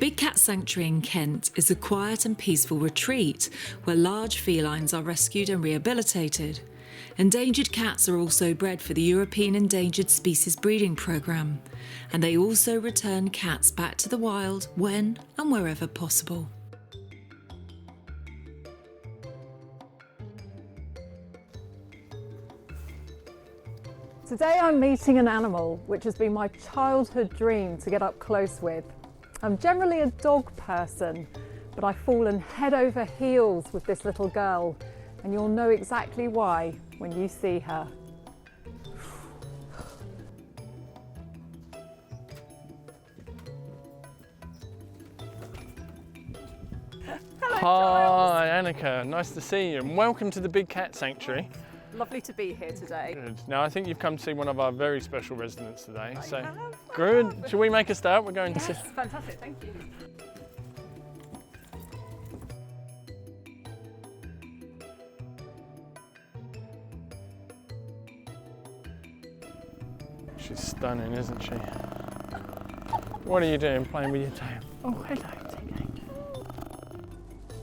Big Cat Sanctuary in Kent is a quiet and peaceful retreat where large felines are rescued and rehabilitated. Endangered cats are also bred for the European Endangered Species Breeding Programme, and they also return cats back to the wild when and wherever possible. Today I'm meeting an animal which has been my childhood dream to get up close with. I'm generally a dog person, but I've fallen head over heels with this little girl, and you'll know exactly why when you see her. Hi Anneka, nice to see you and welcome to the Big Cat Sanctuary. Lovely to be here today. Good. Now I think you've come to see one of our very special residents today. Good. Shall we make a start? We're going to see. Fantastic, thank you. She's stunning, isn't she? What are you doing, playing with your tail? Oh, hello,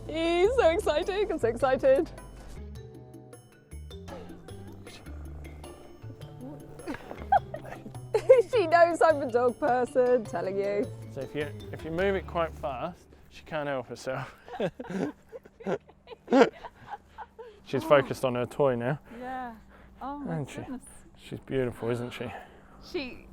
He's so exciting, I'm so excited. She knows I'm a dog person, telling you. So if you move it quite fast, she can't help herself. She's focused on her toy now. Yeah. Oh my goodness. She's beautiful, isn't she?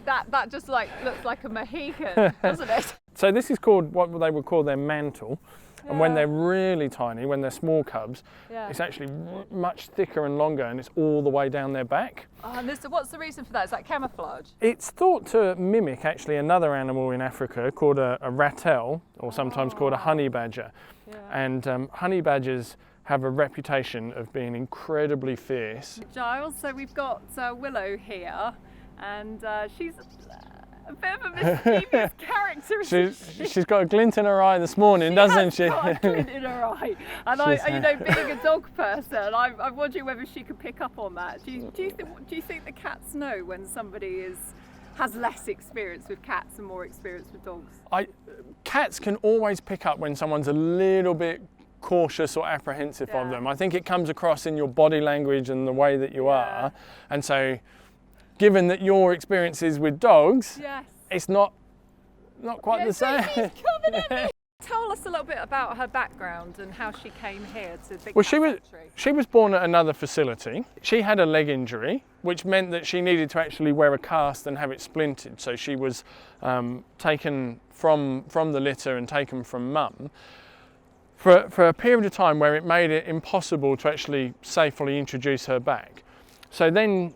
That just like looks like a Mohican, doesn't it? So this is called what they would call their mantle. And when they're really tiny, when they're small cubs, it's actually much thicker and longer, and it's all the way down their back. Oh, and what's the reason for that? Is that camouflage? It's thought to mimic actually another animal in Africa called a ratel, or sometimes called a honey badger. Yeah. And honey badgers have a reputation of being incredibly fierce. Giles, so we've got Willow here, and she's a bit of a mischievous character. She's got a glint in her eye this morning, doesn't she? Got a glint in her eye. And being a dog person, I'm wondering whether she could pick up on that. Do you think the cats know when somebody has less experience with cats and more experience with dogs? Cats can always pick up when someone's a little bit cautious or apprehensive of them. I think it comes across in your body language and the way that you are. And so, given that your experiences with dogs, it's not quite the same. Tell us a little bit about her background and how she came here to Big Well, Cat Sanctuary. she was born at another facility. She had a leg injury, which meant that she needed to actually wear a cast and have it splinted. So she was taken from the litter and taken from mum for a period of time where it made it impossible to actually safely introduce her back. So then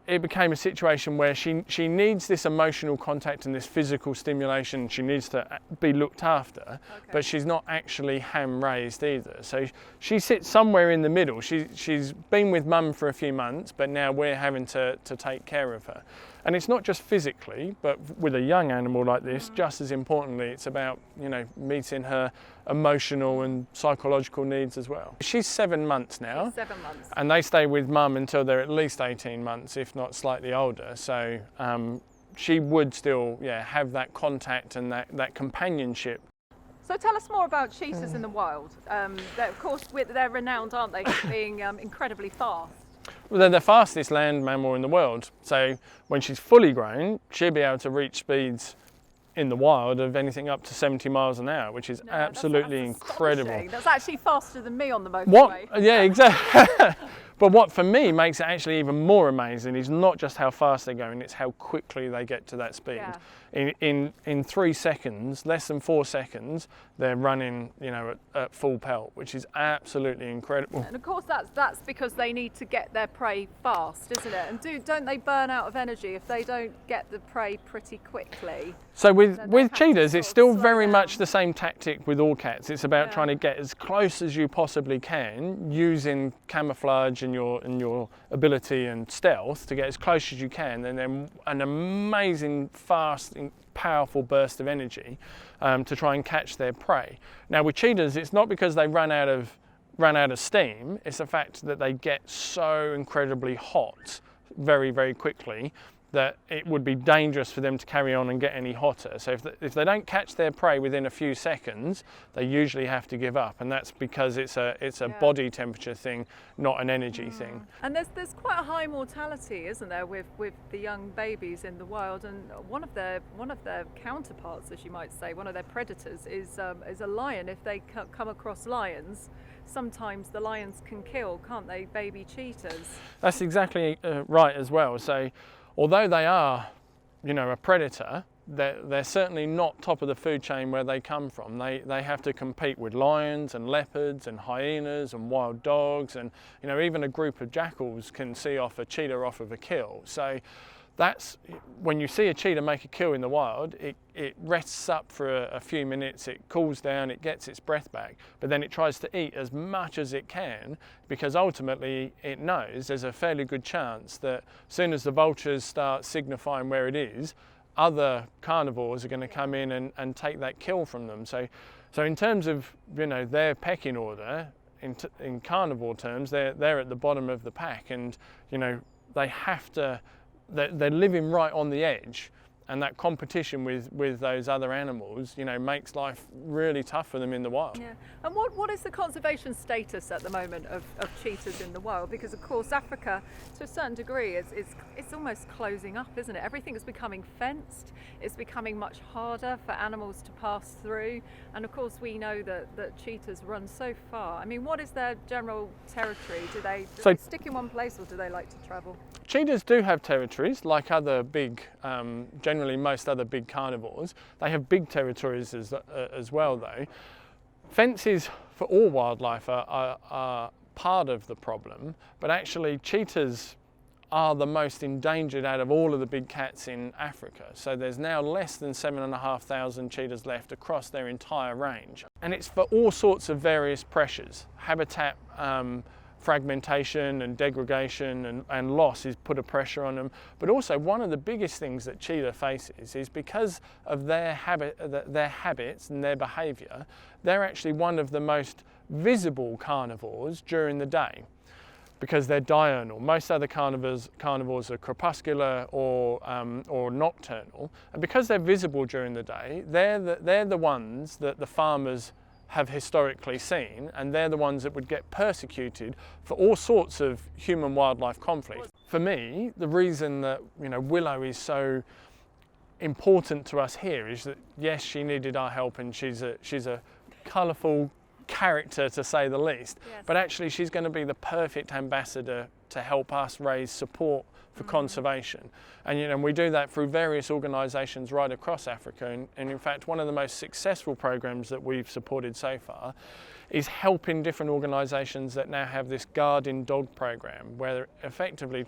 it became a situation where she needs this emotional contact and this physical stimulation. She needs to be looked after, but she's not actually ham-raised either. So she sits somewhere in the middle. She's been with mum for a few months, but now we're having to take care of her. And it's not just physically, but with a young animal like this, just as importantly, it's about, meeting her emotional and psychological needs as well. She's 7 months now. 7 months. And they stay with mum until they're at least 18 months, if not slightly older. So she would still, have that contact and that companionship. So tell us more about cheetahs in the wild. Of course, they're renowned, aren't they, for being incredibly fast? Well, they're the fastest land mammal in the world. So when she's fully grown, she'll be able to reach speeds in the wild of anything up to 70 miles an hour, which is absolutely incredible. That's actually faster than me on the motorway. Yeah, exactly. But what for me makes it actually even more amazing is not just how fast they're going, it's how quickly they get to that speed. In 3 seconds, less than 4 seconds, they're running, at full pelt, which is absolutely incredible. And of course that's because they need to get their prey fast, isn't it? And don't they burn out of energy if they don't get the prey pretty quickly? So with cheetahs, it's still very much the same tactic with all cats. It's about trying to get as close as you possibly can, using camouflage and your ability and stealth to get as close as you can, and then an amazing, fast, powerful burst of energy to try and catch their prey. Now with cheetahs, it's not because they run out of steam, it's the fact that they get so incredibly hot very, very quickly that it would be dangerous for them to carry on and get any hotter. So if they don't catch their prey within a few seconds, they usually have to give up, and that's because it's a body temperature thing, not an energy thing. And there's quite a high mortality, isn't there, with the young babies in the wild? And one of their counterparts, as you might say, one of their predators is a lion. If they come across lions, sometimes the lions can kill, can't they, baby cheetahs? That's exactly right as well. So although they are, a predator, they're certainly not top of the food chain where they come from. They have to compete with lions and leopards and hyenas and wild dogs, and even a group of jackals can see off a cheetah off of a kill. So that's when you see a cheetah make a kill in the wild, it rests up for a few minutes, it cools down, it gets its breath back, but then it tries to eat as much as it can, because ultimately it knows there's a fairly good chance that as soon as the vultures start signifying where it is, other carnivores are going to come in and take that kill from them. So in terms of their pecking order, in carnivore terms, they're at the bottom of the pack, and they have to. They're living right on the edge, and that competition with those other animals, makes life really tough for them in the wild. Yeah. And what is the conservation status at the moment of cheetahs in the wild? Because of course Africa, to a certain degree, it's almost closing up, isn't it? Everything is becoming fenced. It's becoming much harder for animals to pass through. And of course we know that cheetahs run so far. I mean, what is their general territory? Do they stick in one place, or do they like to travel? Cheetahs do have territories, like other big, generally most other big carnivores. They have big territories as well though. Fences for all wildlife are part of the problem, but actually cheetahs are the most endangered out of all of the big cats in Africa. So there's now less than 7,500 cheetahs left across their entire range. And it's for all sorts of various pressures. Habitat fragmentation and degradation and loss is put a pressure on them, but also one of the biggest things that cheetah faces is because of their habits and their behaviour, they're actually one of the most visible carnivores during the day, because they're diurnal. Most other carnivores are crepuscular or nocturnal, and because they're visible during the day, they're the ones that the farmers have historically seen, and they're the ones that would get persecuted for all sorts of human-wildlife conflict. For me, the reason that Willow is so important to us here is that yes, she needed our help, and she's a colourful character to say the least, but actually she's going to be the perfect ambassador to help us raise support for conservation. And we do that through various organisations right across Africa, and in fact one of the most successful programs that we've supported so far is helping different organisations that now have this guardian dog program, where effectively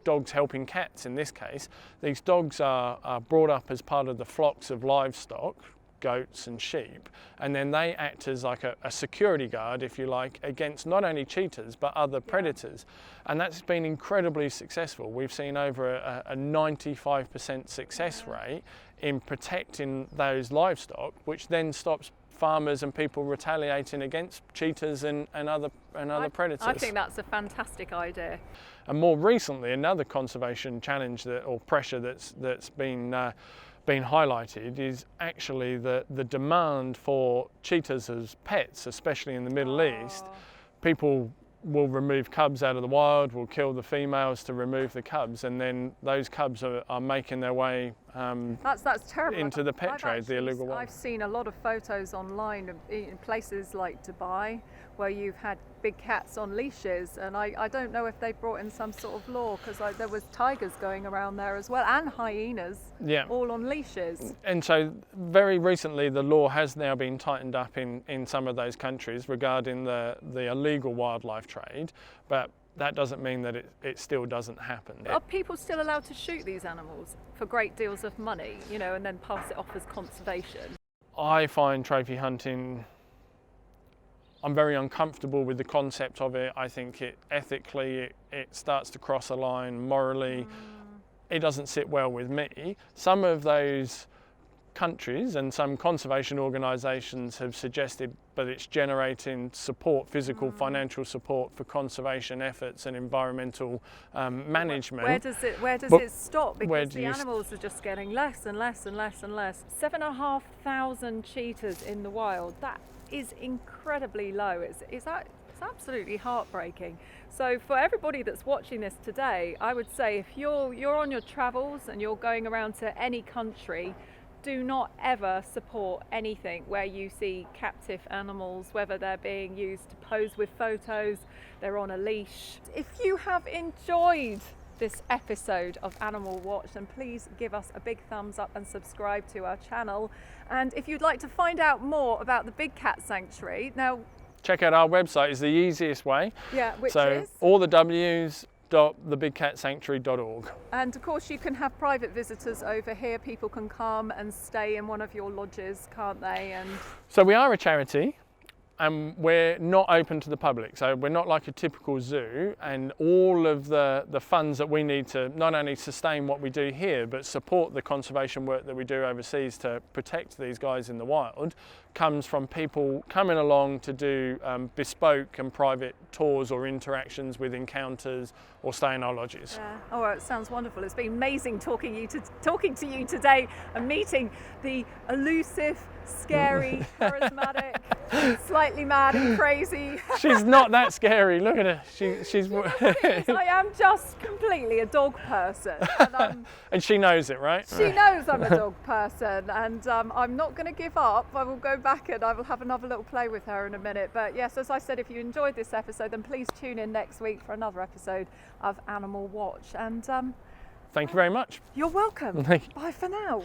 dogs helping cats in this case. These dogs are brought up as part of the flocks of livestock, goats and sheep, and then they act as like a security guard, if you like, against not only cheetahs but other predators, and that's been incredibly successful. We've seen over a 95% success rate in protecting those livestock, which then stops farmers and people retaliating against cheetahs and other predators. I think that's a fantastic idea. And more recently, another conservation challenge or pressure that's been highlighted is actually the demand for cheetahs as pets, especially in the Middle East. People will remove cubs out of the wild, will kill the females to remove the cubs, and then those cubs are making their way that's terrible. Into the pet trade, the illegal one. I've seen a lot of photos online in places like Dubai where you've had big cats on leashes, and I don't know if they brought in some sort of law, because there was tigers going around there as well, and hyenas, all on leashes. And so very recently the law has now been tightened up in some of those countries regarding the illegal wildlife trade, but that doesn't mean that it still doesn't happen. Are people still allowed to shoot these animals for great deals of money, and then pass it off as conservation? I find trophy hunting, I'm very uncomfortable with the concept of it. I think ethically it starts to cross a line. Morally, it doesn't sit well with me. Some of those countries, and some conservation organisations have suggested, but it's generating support, physical, financial support for conservation efforts and environmental management. Where does it stop? Because the you animals are just getting less and less and less and less. 7,500 cheetahs in the wild. That is incredibly low. It's absolutely heartbreaking. So for everybody that's watching this today, I would say if you're on your travels and you're going around to any country, do not ever support anything where you see captive animals, whether they're being used to pose with photos, they're on a leash. If you have enjoyed this episode of Animal Watch, then please give us a big thumbs up and subscribe to our channel. And if you'd like to find out more about the Big Cat Sanctuary, now check out our website, is the easiest way. Yeah, which so is? all the W's .thebigcatsanctuary.org. And of course you can have private visitors over here. People can come and stay in one of your lodges, can't they? And so we are a charity and we're not open to the public. So we're not like a typical zoo, and all of the funds that we need to not only sustain what we do here, but support the conservation work that we do overseas to protect these guys in the wild, comes from people coming along to do bespoke and private tours or interactions with encounters or stay in our lodges. Yeah. Oh, well, it sounds wonderful. It's been amazing talking to you today and meeting the elusive, scary, charismatic, slightly mad and crazy. She's not that scary. Look at her. She's. I am just completely a dog person, and, and she knows it, right? she knows I'm a dog person, and I'm not going to give up. I will go back and I will have another little play with her in a minute. But yes, as I said, if you enjoyed this episode, then please tune in next week for another episode of Animal Watch. And thank you very much. you're welcome. Thank you. Bye for now.